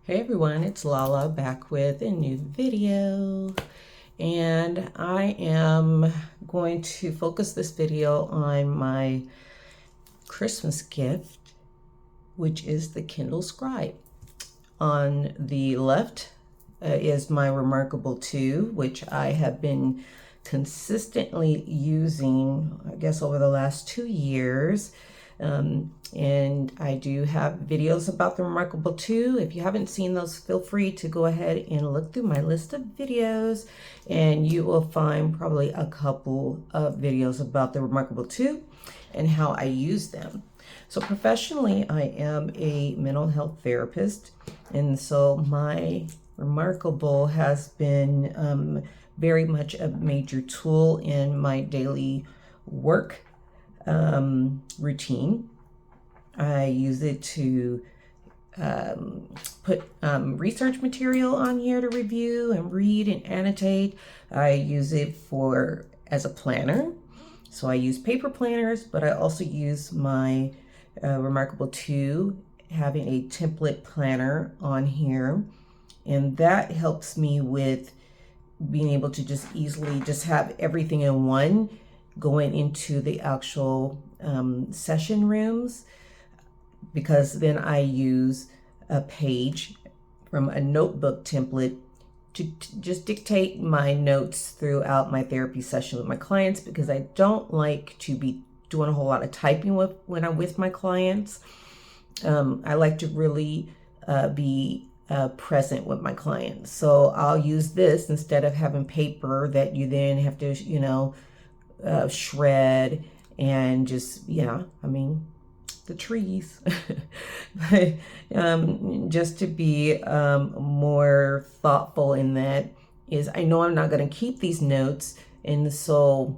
Hey everyone, it's Lala back with a new video, and I am going to focus this video on my Christmas gift, which is the Kindle Scribe. On the left is my Remarkable 2, which I have been consistently using, I guess, over the last 2 years. And I do have videos about the Remarkable 2. If you haven't seen those, feel free to go ahead and look through my list of videos, and you will find probably a couple of videos about the Remarkable 2 and how I use them. So professionally, I am a mental health therapist, and so my Remarkable has been very much a major tool in my daily work routine. I use it to put research material on here to review and read and annotate. I use it as a planner. So I use paper planners, but I also use my Remarkable 2 having a template planner on here. And that helps me with being able to just easily just have everything in one going into the actual session rooms, because then I use a page from a notebook template to just dictate my notes throughout my therapy session with my clients, because I don't like to be doing a whole lot of typing when I'm with my clients. I like to really be present with my clients. So I'll use this instead of having paper that you then have to, shred and just, the trees. But just to be more thoughtful in that is, I know I'm not going to keep these notes, and so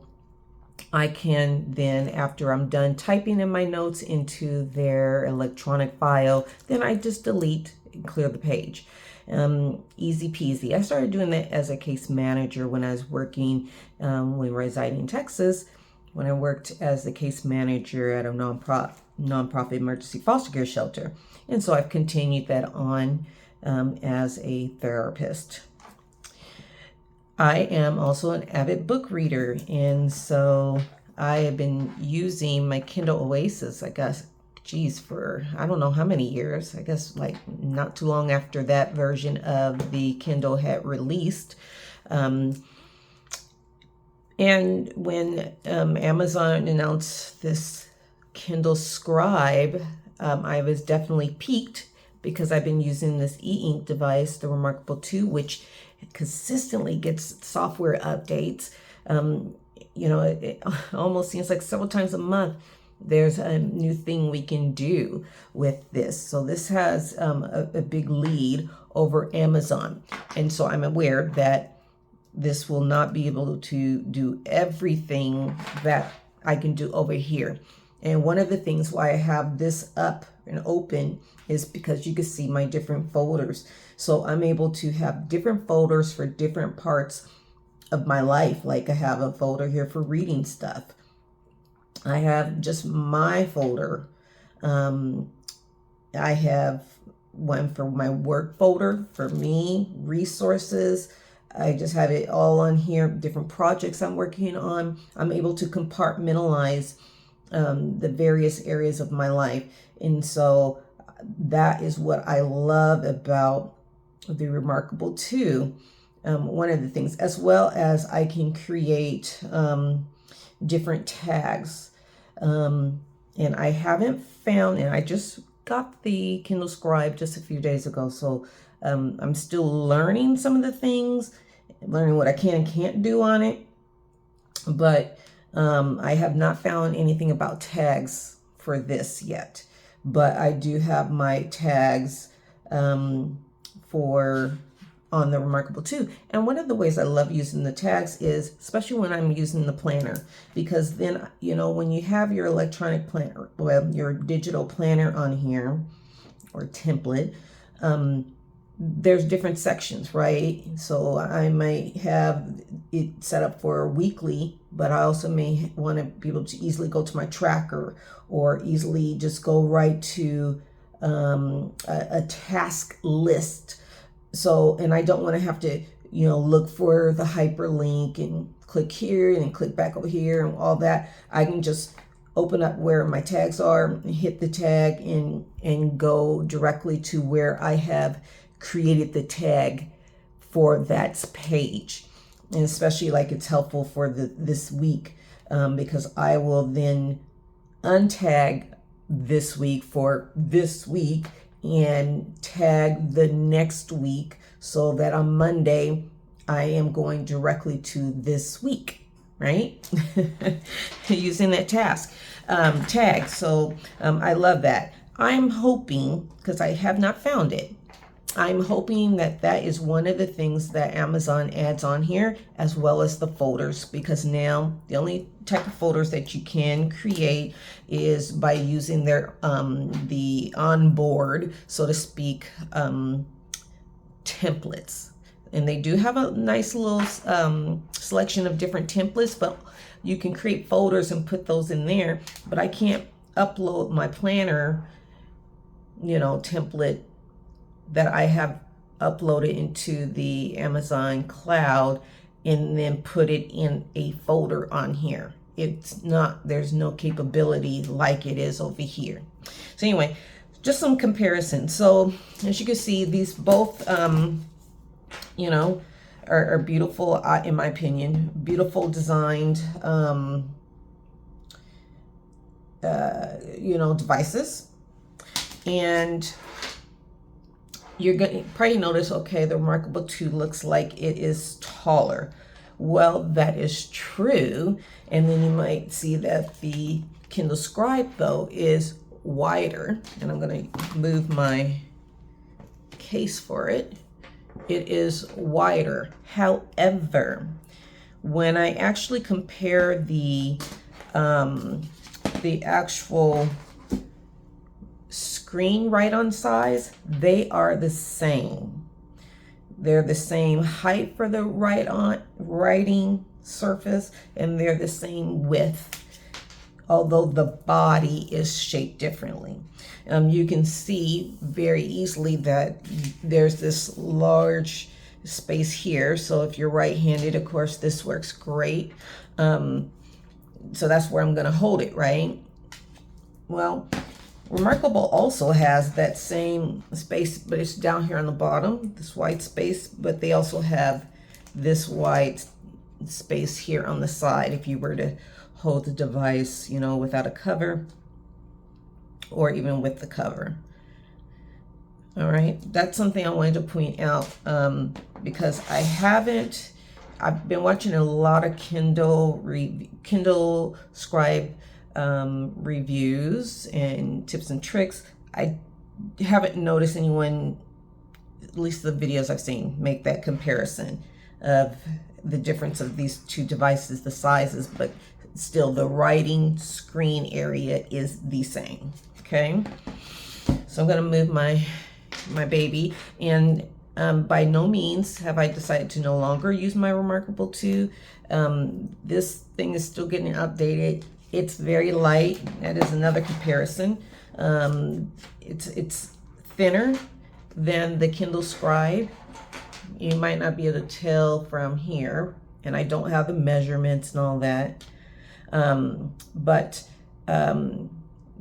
I can then, after I'm done typing in my notes into their electronic file, then I just delete and clear the page. Easy peasy. I started doing that as a case manager when I was working, when residing in Texas, when I worked as the case manager at a nonprofit emergency foster care shelter. And so I've continued that on as a therapist. I am also an avid book reader, and so I have been using my Kindle Oasis, I guess, for I don't know how many years. I guess like not too long after that version of the Kindle had released. And when Amazon announced this Kindle Scribe, I was definitely piqued, because I've been using this e-ink device, the Remarkable 2, which consistently gets software updates. It almost seems like several times a month there's a new thing we can do with this. So this has a big lead over Amazon. And so I'm aware that this will not be able to do everything that I can do over here. And one of the things why I have this up and open is because you can see my different folders. So I'm able to have different folders for different parts of my life. Like I have a folder here for reading stuff. I have just my folder. I have one for my work folder, for me, resources. I just have it all on here, different projects I'm working on. I'm able to compartmentalize the various areas of my life. And so that is what I love about the Remarkable 2. One of the things, as well as I can create different tags. And I haven't found, and I just got the Kindle Scribe just a few days ago, so I'm still learning some of the things, learning what I can and can't do on it. But I have not found anything about tags for this yet. But I do have my tags on the Remarkable 2. And one of the ways I love using the tags is, especially when I'm using the planner, because then, when you have your electronic planner, your digital planner on here, or template, there's different sections, right? So I might have it set up for weekly, but I also may want to be able to easily go to my tracker, or easily just go right to a task list. So, and I don't want to have to, look for the hyperlink and click here and click back over here and all that. I can just open up where my tags are, hit the tag, and go directly to where I have created the tag for that page. And especially like it's helpful for this week, because I will then untag this week for this week and tag the next week, so that on Monday I am going directly to this week, right? Using that tag. So I love that. I'm hoping, because I have not found it, I'm hoping that that is one of the things that Amazon adds on here, as well as the folders, because now the only type of folders that you can create is by using their the onboard, so to speak, templates. And they do have a nice little selection of different templates, but you can create folders and put those in there. But I can't upload my planner, template that I have uploaded into the Amazon cloud and then put it in a folder on here. It's not, there's no capability like it is over here. So anyway, just some comparison. So as you can see, these both, are beautiful, in my opinion, beautiful designed, devices. And you're going to probably notice, okay, the Remarkable 2 looks like it is taller. Well, that is true. And then you might see that the Kindle Scribe, though, is wider. And I'm going to move my case for it. It is wider. However, when I actually compare the actual screen write-on size, they are the same. They're the same height for the writing surface, and they're the same width, although the body is shaped differently. You can see very easily that there's this large space here. So if you're right-handed, of course, this works great. So that's where I'm going to hold it, right? Well, Remarkable also has that same space, but it's down here on the bottom, this white space, but they also have this white space here on the side if you were to hold the device, without a cover or even with the cover. All right, that's something I wanted to point out, because I've been watching a lot of Kindle Scribe reviews and tips and tricks. I haven't noticed anyone, at least the videos I've seen, make that comparison of the difference of these two devices, the sizes, but still the writing screen area is the same. Okay, so I'm going to move my baby, and by no means have I decided to no longer use my Remarkable 2. This thing is still getting updated. It's very light. That is another comparison. It's thinner than the Kindle Scribe. You might not be able to tell from here, and I don't have the measurements and all that. But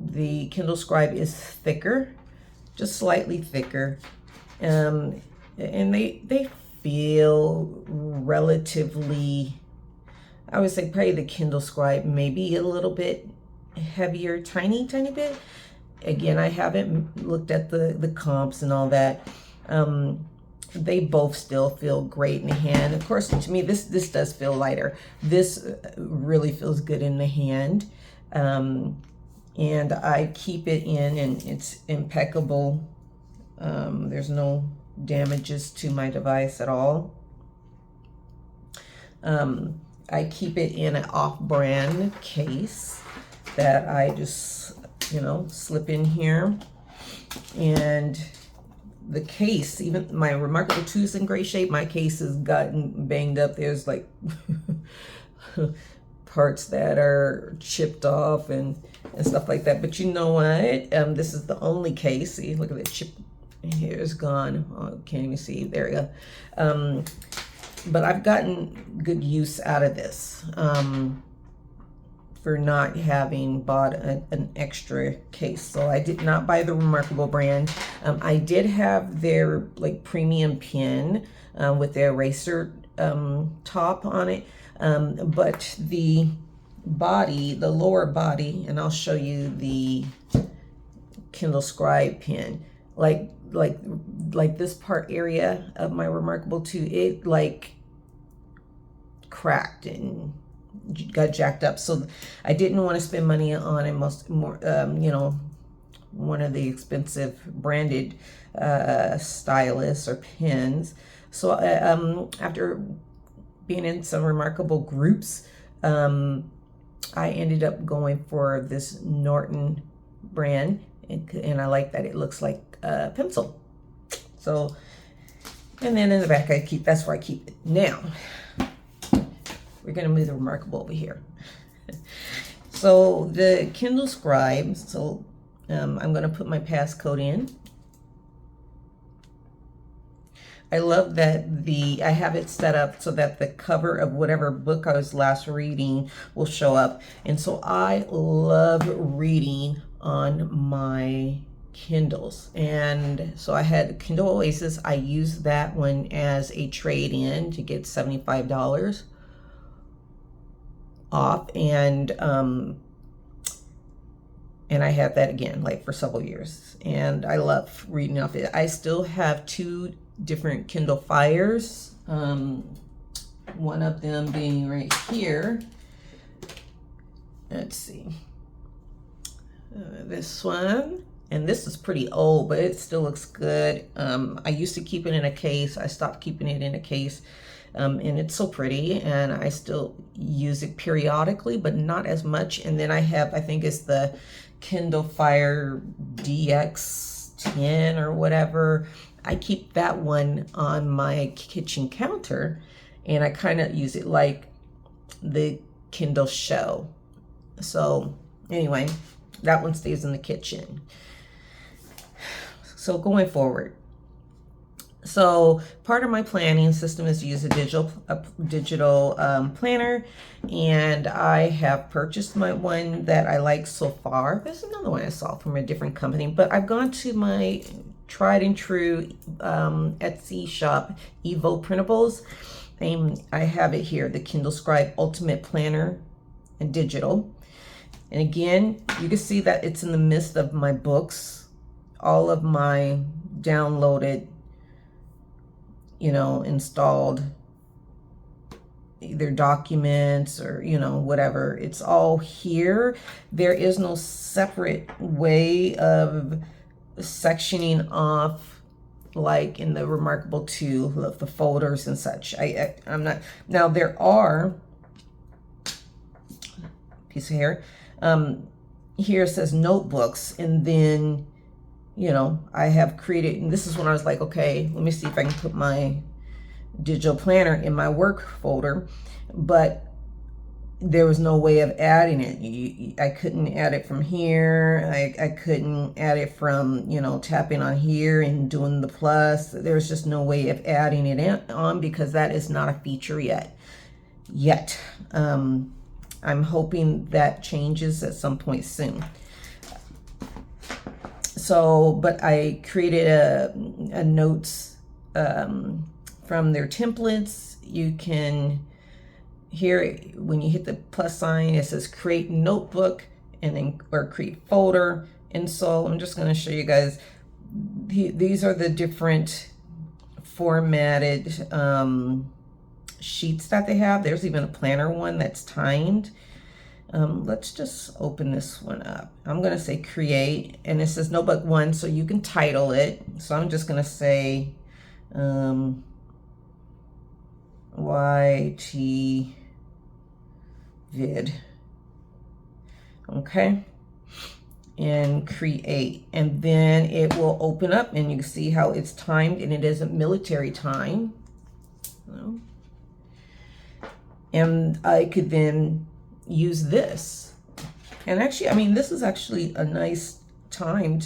the Kindle Scribe is thicker, just slightly thicker. And they feel relatively, I would say probably the Kindle Scribe maybe a little bit heavier, tiny bit. Again, I haven't looked at the comps and all that. They both still feel great in the hand. Of course, to me, this does feel lighter. This really feels good in the hand. And I keep it in, and it's impeccable. There's no damages to my device at all. I keep it in an off-brand case that I just, slip in here. And the case, even my Remarkable 2 is in great shape. My case has gotten banged up. There's like parts that are chipped off and stuff like that. But you know what? This is the only case. See, look at the chip here is gone. Oh, can't even see. There we go. But I've gotten good use out of this for not having bought an extra case. So I did not buy the Remarkable brand. I did have their like premium pen with the eraser top on it. But the body, the lower body, and I'll show you the Kindle Scribe pen, like this part area of my Remarkable 2, it like cracked and got jacked up. So I didn't want to spend money on a you know, one of the expensive branded stylus or pens. So after being in some Remarkable groups, I ended up going for this Norton brand, and I like that it looks like a pencil. So, and then in the back that's where I keep it. Now we're gonna move the Remarkable over here. So the Kindle Scribe, so I'm gonna put my passcode in. I love that I have it set up so that the cover of whatever book I was last reading will show up. And so I love reading on my Kindles. And so I had Kindle Oasis. I used that one as a trade-in to get $75 off. And I had that again, like for several years. And I love reading off it. I still have 2 different Kindle Fires, one of them being right here. Let's see, this one, and this is pretty old, but it still looks good. I used to keep it in a case. I stopped keeping it in a case, and it's so pretty, and I still use it periodically, but not as much. And then I have, I think it's the Kindle Fire DX10 or whatever. I keep that one on my kitchen counter, and I kind of use it like the Kindle Show. So anyway, that one stays in the kitchen. So going forward, so part of my planning system is to use a digital planner, and I have purchased my one that I like so far. There's another one I saw from a different company, but I've gone to my tried and true Etsy shop, Evo Printables, and I have it here, the Kindle Scribe Ultimate Planner and Digital. And again, you can see that it's in the midst of my books, all of my downloaded, you know, installed either documents or, you know, whatever. It's all here. There is no separate way of sectioning off like in the Remarkable 2, the folders and such. I'm not, now there are, piece of hair, here it says notebooks, and then, you know, I have created, and this is when I was like, okay, let me see if I can put my digital planner in my work folder, but there was no way of adding it. I couldn't add it from here. I couldn't add it from, you know, tapping on here and doing the plus. There's just no way of adding it on because that is not a feature yet. I'm hoping that changes at some point soon. So, but I created a notes from their templates. You can, here, when you hit the plus sign, it says create notebook and then, or create folder. And so I'm just going to show you guys, these are the different formatted sheets that they have. There's even a planner one that's timed. Let's just open this one up. I'm going to say create, and it says notebook 1, so you can title it. So I'm just going to say YT vid. Okay. And create. And then it will open up and you can see how it's timed, and it isn't military time. And I could then, use this. And actually, I mean, this is actually a nice timed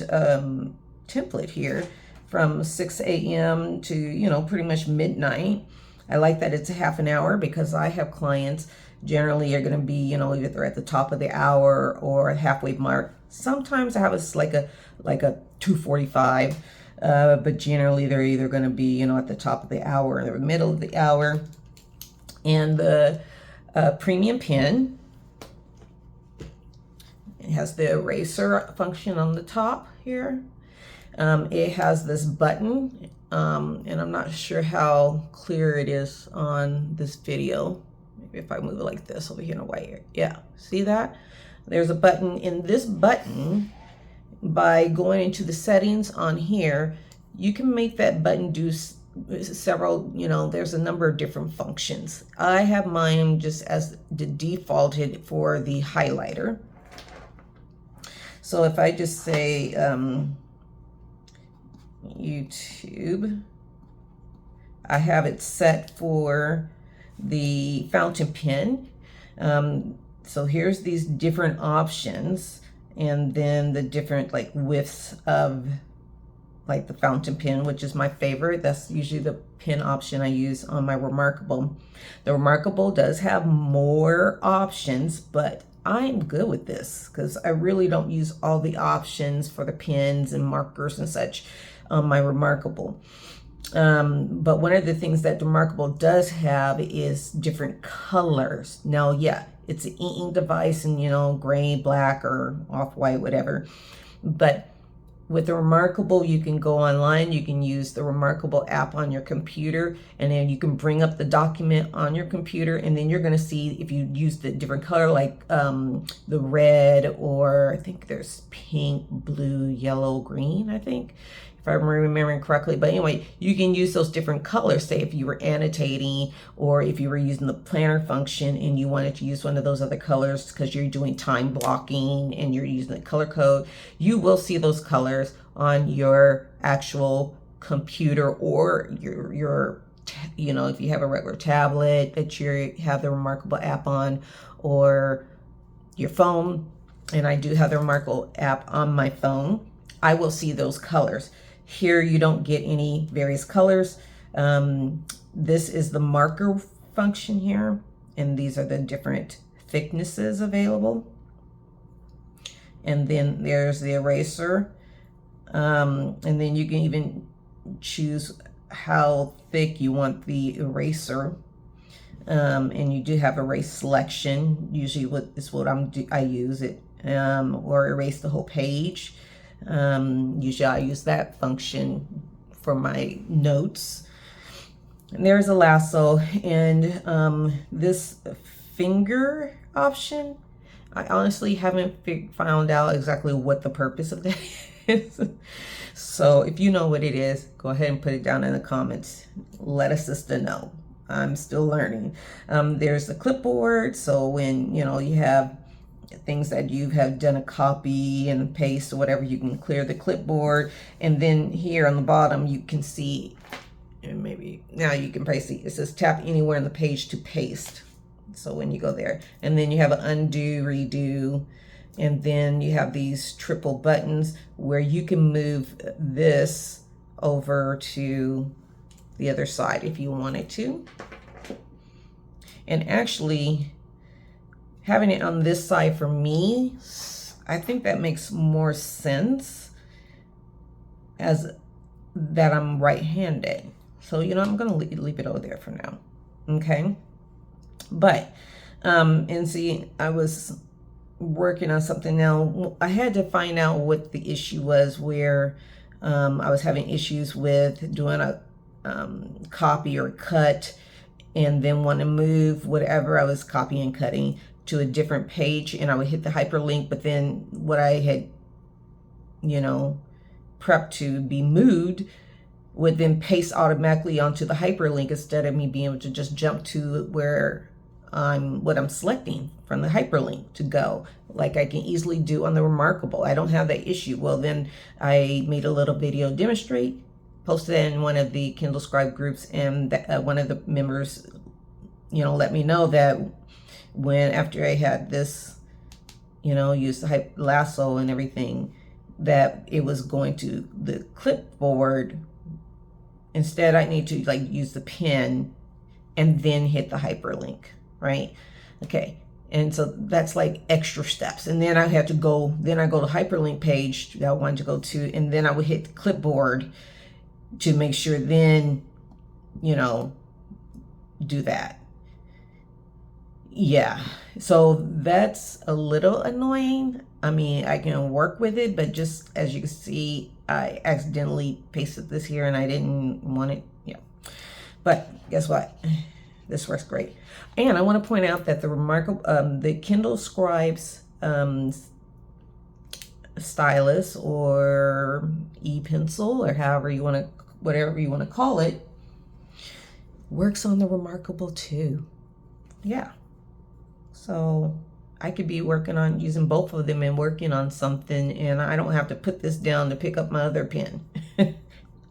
template here from 6 a.m. to, you know, pretty much midnight. I like that it's a half an hour because I have clients generally are going to be, you know, either at the top of the hour or halfway mark. Sometimes I have like a 2:45, but generally they're either going to be, you know, at the top of the hour or the middle of the hour. And the premium pen, it has the eraser function on the top here. It has this button, and I'm not sure how clear it is on this video. Maybe if I move it like this over here in a white area. Yeah, see that? There's a button. In this button, by going into the settings on here, you can make that button do several, you know, there's a number of different functions. I have mine just as the defaulted for the highlighter. So if I just say YouTube, I have it set for the fountain pen. So here's these different options, and then the different like widths of like the fountain pen, which is my favorite. That's usually the pen option I use on my Remarkable. The Remarkable does have more options, but I'm good with this because I really don't use all the options for the pens and markers and such on my Remarkable. But one of the things that the Remarkable does have is different colors. Now, yeah, it's an e-ink device and, you know, gray, black, or off-white, whatever. But with the Remarkable, you can go online, you can use the Remarkable app on your computer, and then you can bring up the document on your computer, and then you're going to see if you use the different color, like the red, or I think there's pink, blue, yellow, green, I think, if I'm remembering correctly. But anyway, you can use those different colors. Say if you were annotating, or if you were using the planner function and you wanted to use one of those other colors because you're doing time blocking and you're using the color code, you will see those colors on your actual computer, or your you know, if you have a regular tablet that you have the Remarkable app on, or your phone. And I do have the Remarkable app on my phone. I will see those colors. Here you don't get any various colors. This is the marker function here, and these are the different thicknesses available. And then there's the eraser, and then you can even choose how thick you want the eraser. And you do have erase selection. Usually what I use it, or erase the whole page. Usually I use that function for my notes. And there's a lasso, and this finger option, I honestly haven't found out exactly what the purpose of that is. So if you know what it is, go ahead and put it down in the comments. Let a sister know. I'm still learning. There's the clipboard, so when, you know, you have things that you have done a copy and paste or whatever, you can clear the clipboard. And then here on the bottom you can see, and maybe now you can paste it, it says tap anywhere on the page to paste. So when you go there, and then you have an undo, redo, and then you have these triple buttons where you can move this over to the other side if you wanted to. And actually, having it on this side for me, I think that makes more sense as that I'm right-handed. So, you know, I'm going to leave it over there for now. Okay. But, and see, I was working on something now. I had to find out what the issue was where I was having issues with doing a copy or cut, and then want to move whatever I was copying and cutting to a different page, and I would hit the hyperlink, but then what I had, you know, prepped to be moved would then paste automatically onto the hyperlink instead of me being able to just jump to where what I'm selecting from the hyperlink to go, like I can easily do on the Remarkable. I don't have that issue. Well, then I made a little video demonstrate, posted it in one of the Kindle Scribe groups, and one of the members, you know, let me know that when after I had this, use the lasso and everything, that it was going to the clipboard. Instead, I need to like use the pen and then hit the hyperlink, right? Okay. And so that's like extra steps. And then I have to go, then I go to hyperlink page that I wanted to go to, and then I would hit the clipboard to make sure then, do that. Yeah. So that's a little annoying. I mean, I can work with it, but just as you can see, I accidentally pasted this here and I didn't want it. Yeah. But guess what? This works great. And I want to point out that the Kindle Scribes stylus or e-pencil, or whatever you want to call it, works on the Remarkable too. Yeah. So I could be working on using both of them and working on something, and I don't have to put this down to pick up my other pen.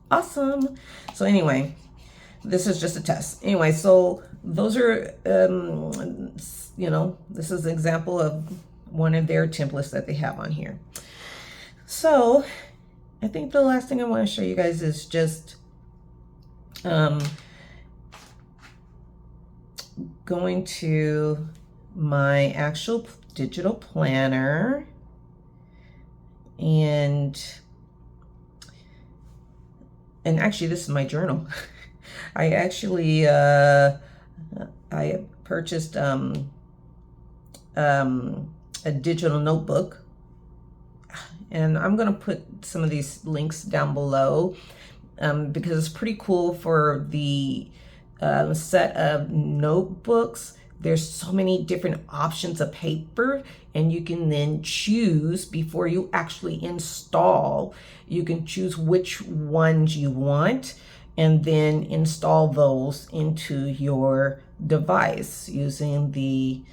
Awesome. So anyway, this is just a test. Anyway, so those are, this is an example of one of their templates that they have on here. So I think the last thing I want to show you guys is just going to my actual digital planner, and actually this is my journal. I actually I purchased a digital notebook, and I'm gonna put some of these links down below because it's pretty cool for the set of notebooks. There's so many different options of paper, and you can then choose before you actually install. You can choose which ones you want and then install those into your device using the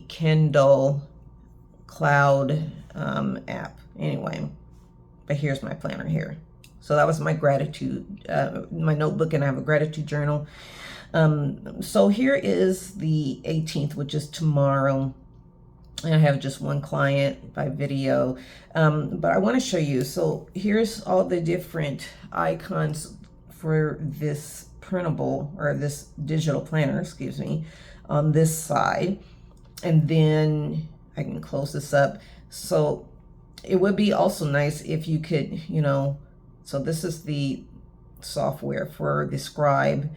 Kindle Cloud app. Anyway, but here's my planner here. So that was my gratitude, my notebook, and I have a gratitude journal. So here is the 18th, which is tomorrow. And I have just one client by video, but I want to show you. So here's all the different icons for this printable, or this digital planner, excuse me, on this side. And then I can close this up. So it would be also nice if you could, so this is the software for the Scribe.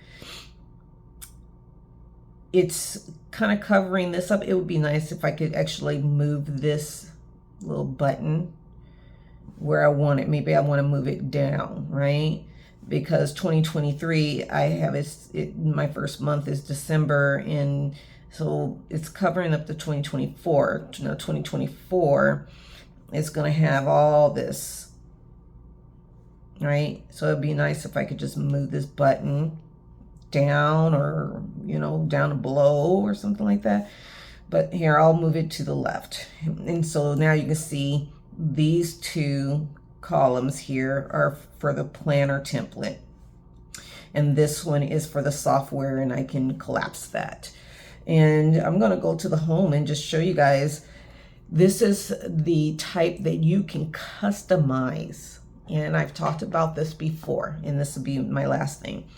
It's kind of covering this up. It would be nice if I could actually move this little button where I want it. Maybe I want to move it down, right? Because 2023, I have my first month is December, and so it's covering up to 2024. 2024 is going to have all this, right? So it'd be nice if I could just move this button down, or down below or something like that. But here, I'll move it to the left, and so now you can see these two columns here are for the planner template, and this one is for the software, and I can collapse that. And I'm going to go to the home and just show you guys, this is the type that you can customize, and I've talked about this before, and this will be my last thing.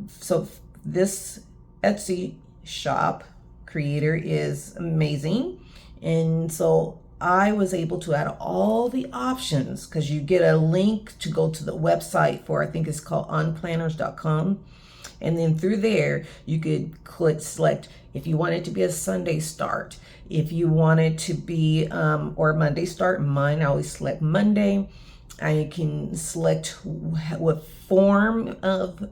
So this Etsy shop creator is amazing. And so I was able to add all the options, because you get a link to go to the website for, I think it's called unplanners.com. And then through there, you could select if you want it to be a Sunday start, if you want it to be, or Monday start. Mine, I always select Monday. I can select what form of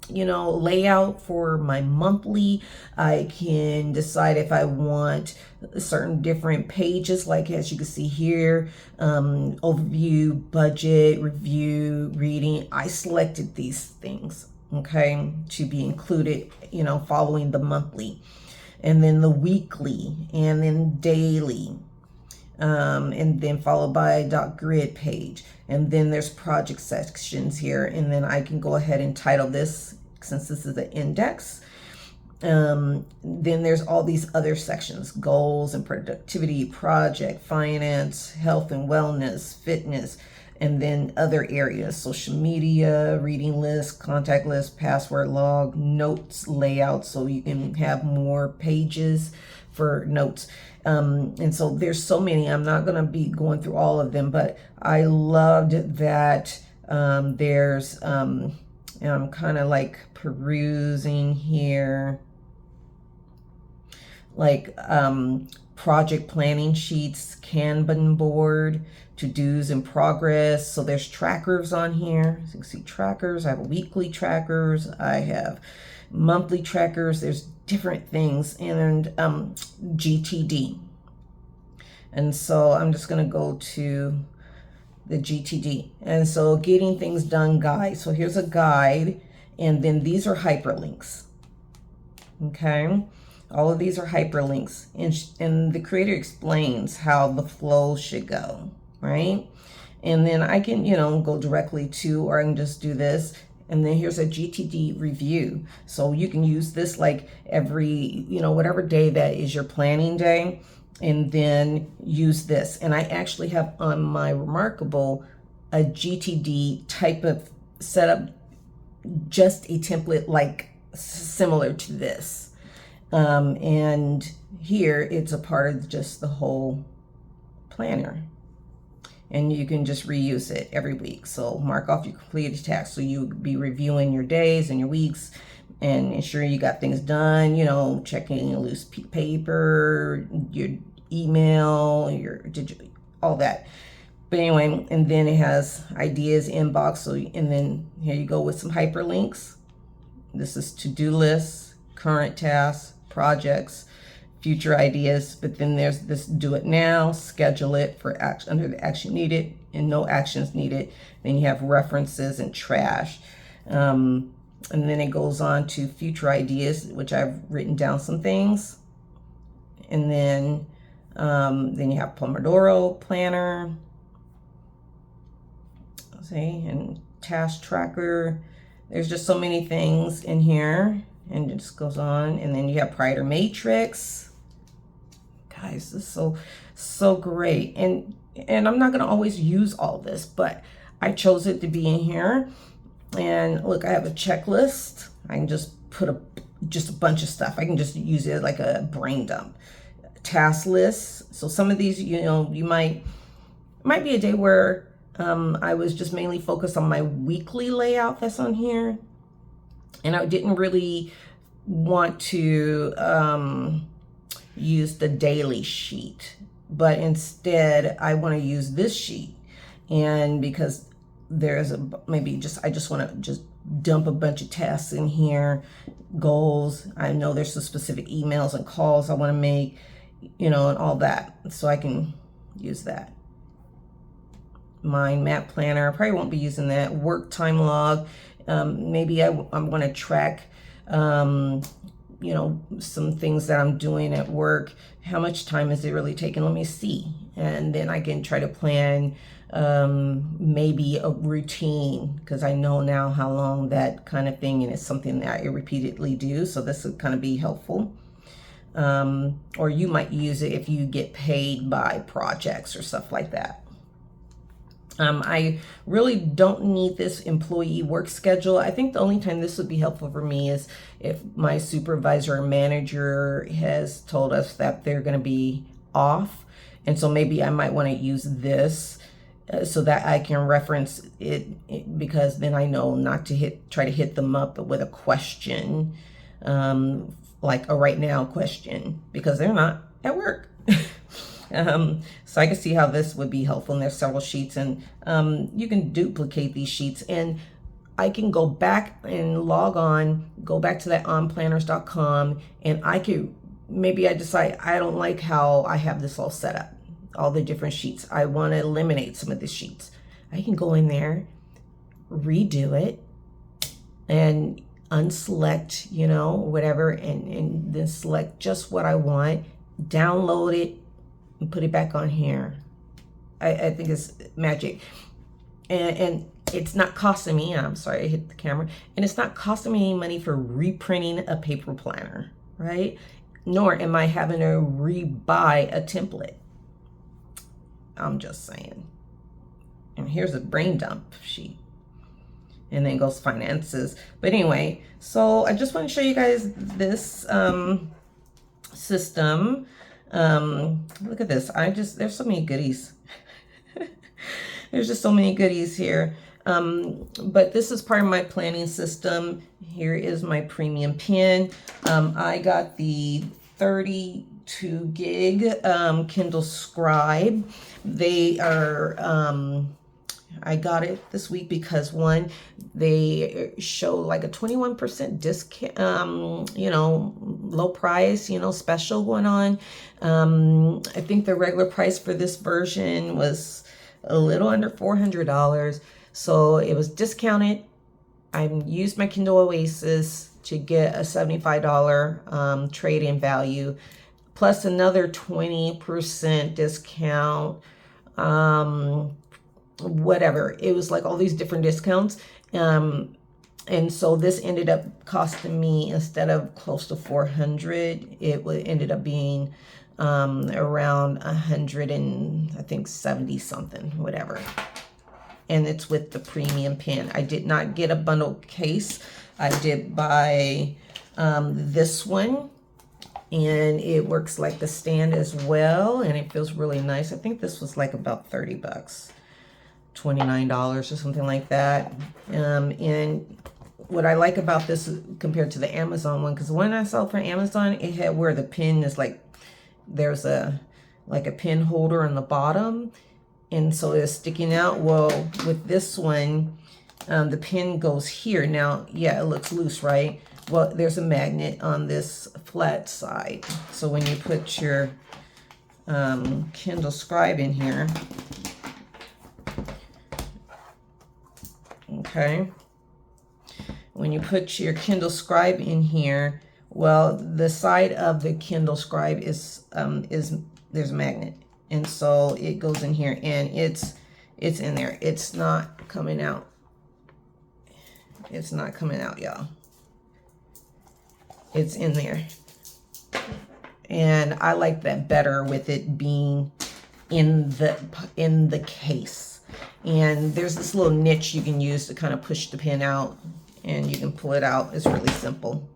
layout for my monthly. I can decide if I want certain different pages, like as you can see here, overview, budget, review, reading. I selected these things, okay, to be included, following the monthly, and then the weekly, and then daily, and then followed by a .grid page. And then there's project sections here, and then I can go ahead and title this, since this is the index. Then there's all these other sections: goals and productivity, project, finance, health and wellness, fitness, and then other areas: social media, reading list, contact list, password log, notes, layout, so you can have more pages for notes. And so there's so many. I'm not going to be going through all of them, but I loved that there's, and I'm kind of like perusing here, like project planning sheets, Kanban board, to-dos and progress. So there's trackers on here. So you can see trackers. I have weekly trackers. I have monthly trackers. There's different things, and GTD. And so I'm just going to go to the GTD. And so getting things done guide. So here's a guide, and then these are hyperlinks. Okay. All of these are hyperlinks, and the creator explains how the flow should go, right? And then I can, go directly to, or I can just do this. And then here's a GTD review. So you can use this like every, whatever day that is your planning day, and then use this. And I actually have on my Remarkable a GTD type of setup, just a template like similar to this. And here it's a part of just the whole planner, and you can just reuse it every week. So mark off your completed tasks. So you'll be reviewing your days and your weeks and ensuring you got things done, checking loose paper, your email, your digital, all that. But anyway, and then it has ideas inbox. So, and then here you go with some hyperlinks. This is to-do lists, current tasks, projects, future ideas. But then there's this do it now, schedule it for action under the action needed, and no actions needed. Then you have references and trash. And then it goes on to future ideas, which I've written down some things. And then you have Pomodoro planner, and task tracker. There's just so many things in here, and it just goes on. And then you have priority matrix. Guys, this is so great. And I'm not going to always use all this, but I chose it to be in here. And look, I have a checklist. I can just put just a bunch of stuff. I can just use it like a brain dump. Task lists. So some of these, you might be a day where I was just mainly focused on my weekly layout that's on here, and I didn't really want to use the daily sheet, but instead I want to use this sheet. And because there's I just want to just dump a bunch of tasks in here, goals. I know there's some specific emails and calls I want to make, and all that. So I can use that. Mind map planner, I probably won't be using that. Work time log, maybe I'm going to track some things that I'm doing at work. How much time is it really taking? Let me see. And then I can try to plan maybe a routine, because I know now how long that kind of thing, and it's something that I repeatedly do. So this would kind of be helpful. Or you might use it if you get paid by projects or stuff like that. I really don't need this employee work schedule. I think the only time this would be helpful for me is if my supervisor or manager has told us that they're going to be off. And so maybe I might want to use this so that I can reference it, because then I know not to try to hit them up with a question, like a right now question, because they're not at work. So I can see how this would be helpful. And there's several sheets, and you can duplicate these sheets, and I can go back and go back to that onplanners.com, and maybe I decide I don't like how I have this all set up, all the different sheets. I want to eliminate some of the sheets. I can go in there, redo it, and unselect, whatever, and then select just what I want, download it, and put it back on here. I think it's magic. And it's not costing me, I'm sorry, I hit the camera, and it's not costing me any money for reprinting a paper planner, right? Nor am I having to rebuy a template. I'm just saying. And here's a brain dump sheet. And then goes finances. But anyway, so I just want to show you guys this system. Look at this. There's so many goodies. There's just so many goodies here. But this is part of my planning system. Here is my premium pen. I got the 32 gig Kindle Scribe. They are, I got it this week because one, they show like a 21% discount, you know, low price, you know, special going on. I think the regular price for this version was a little under $400. So it was discounted. I used my Kindle Oasis to get a $75 trade-in value, plus another 20% discount. Whatever. It was like all these different discounts. And so this ended up costing me, instead of close to 400, it ended up being around 100 and I think 70 something, whatever. And it's with the premium pen. I did not get a bundle case. I did buy this one, and it works like the stand as well, and it feels really nice. I think this was like about 30 bucks, $29 or something like that. And what I like about this compared to the Amazon one, because the one I saw from Amazon, it had where the pen is like, there's a pen holder on the bottom, and so it's sticking out. Well, with this one, the pen goes here. Now, yeah, it looks loose, right? Well, there's a magnet on this flat side. So when you put your Kindle Scribe in here, okay, when you put your Kindle Scribe in here, well, the side of the Kindle Scribe is there's a magnet, and so it goes in here, and it's in there. It's not coming out. It's not coming out, y'all. It's in there, and I like that better with it being in the case. And there's this little niche you can use to kind of push the pen out, and you can pull it out. It's really simple.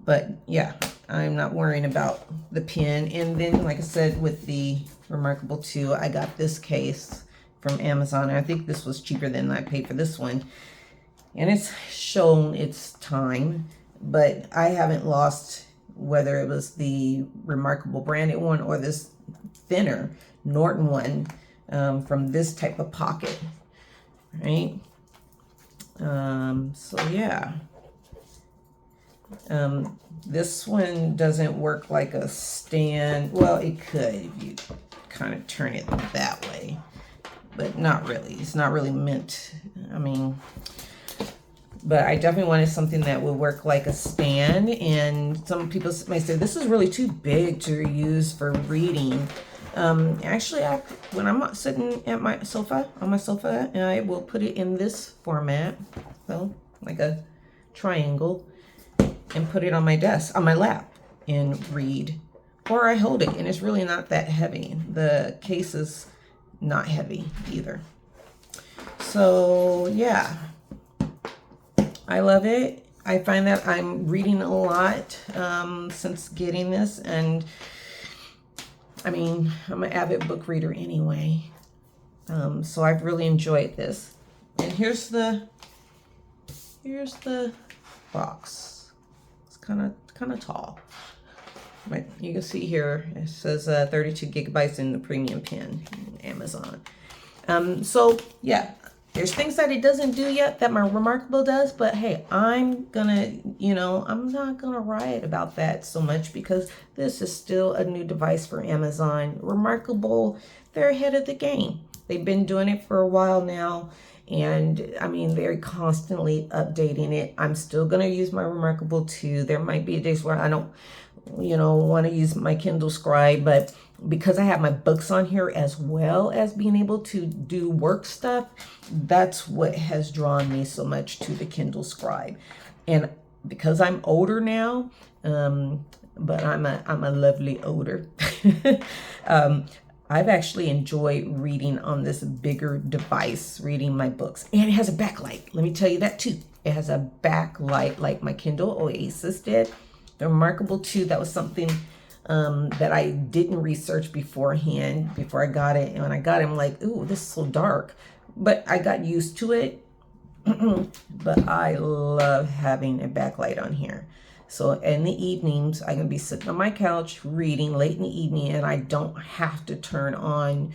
But yeah, I'm not worrying about the pen. And then, like I said, with the Remarkable 2, I got this case from Amazon. I think this was cheaper than I paid for this one. And it's shown its time, but I haven't lost, whether it was the Remarkable branded one or this thinner Norton one, from this type of pocket, right? So yeah. This one doesn't work like a stand. Well, it could if you kind of turn it that way, but not really. It's not really meant, I mean, but I definitely wanted something that would work like a stand. And some people may say, this is really too big to use for reading. Actually, when I'm sitting at my sofa, I will put it in this format, so like a triangle, and put it on my desk, on my lap, and read. Or I hold it, and it's really not that heavy. The case is not heavy either. So yeah, I love it. I find that I'm reading a lot since getting this, and I mean, I'm an avid book reader anyway, so I've really enjoyed this. And here's the box. It's kind of tall, but you can see here it says 32 gigabytes in the premium pen, Amazon. So yeah, there's things that it doesn't do yet that my Remarkable does, but hey, I'm not gonna riot about that so much, because this is still a new device for Amazon. Remarkable, they're ahead of the game. They've been doing it for a while now, and I mean, they're constantly updating it. I'm still gonna use my Remarkable 2. There might be days where I don't want to use my Kindle Scribe, but because I have my books on here as well as being able to do work stuff, that's what has drawn me so much to the Kindle Scribe. And because I'm older now, but I'm a lovely older. I've actually enjoyed reading on this bigger device, reading my books. And it has a backlight. Let me tell you that too. It has a backlight like my Kindle Oasis did. Remarkable too. That was something that I didn't research beforehand before I got it. And when I got it, I'm like, ooh, this is so dark. But I got used to it. But I love having a backlight on here. So in the evenings, I'm going to be sitting on my couch reading late in the evening, and I don't have to turn on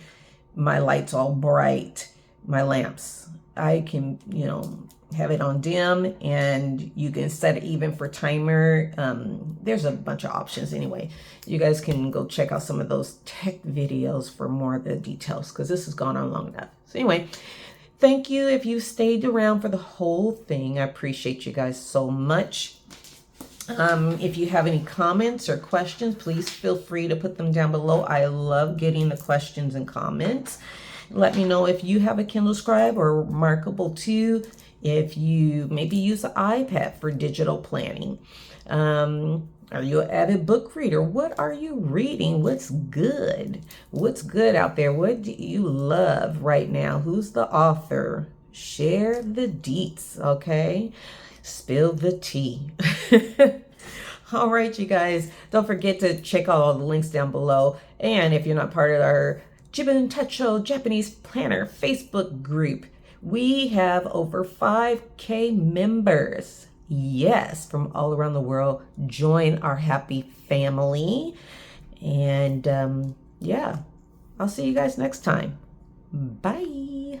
my lights all bright, my lamps. I can, have it on dim, and you can set it even for timer. There's a bunch of options anyway. You guys can go check out some of those tech videos for more of the details, because this has gone on long enough. So anyway, thank you if you stayed around for the whole thing. I appreciate you guys so much. If you have any comments or questions, please feel free to put them down below. I love getting the questions and comments. Let me know if you have a Kindle Scribe or Remarkable 2. If you maybe use an iPad for digital planning. Are you an avid book reader? What are you reading? What's good? What's good out there? What do you love right now? Who's the author? Share the deets, okay? Spill the tea. All right, you guys. Don't forget to check out all the links down below. And if you're not part of our Jibun Tacho Japanese Planner Facebook group, we have over 5K members. Yes, from all around the world. Join our happy family. And yeah, I'll see you guys next time. Bye.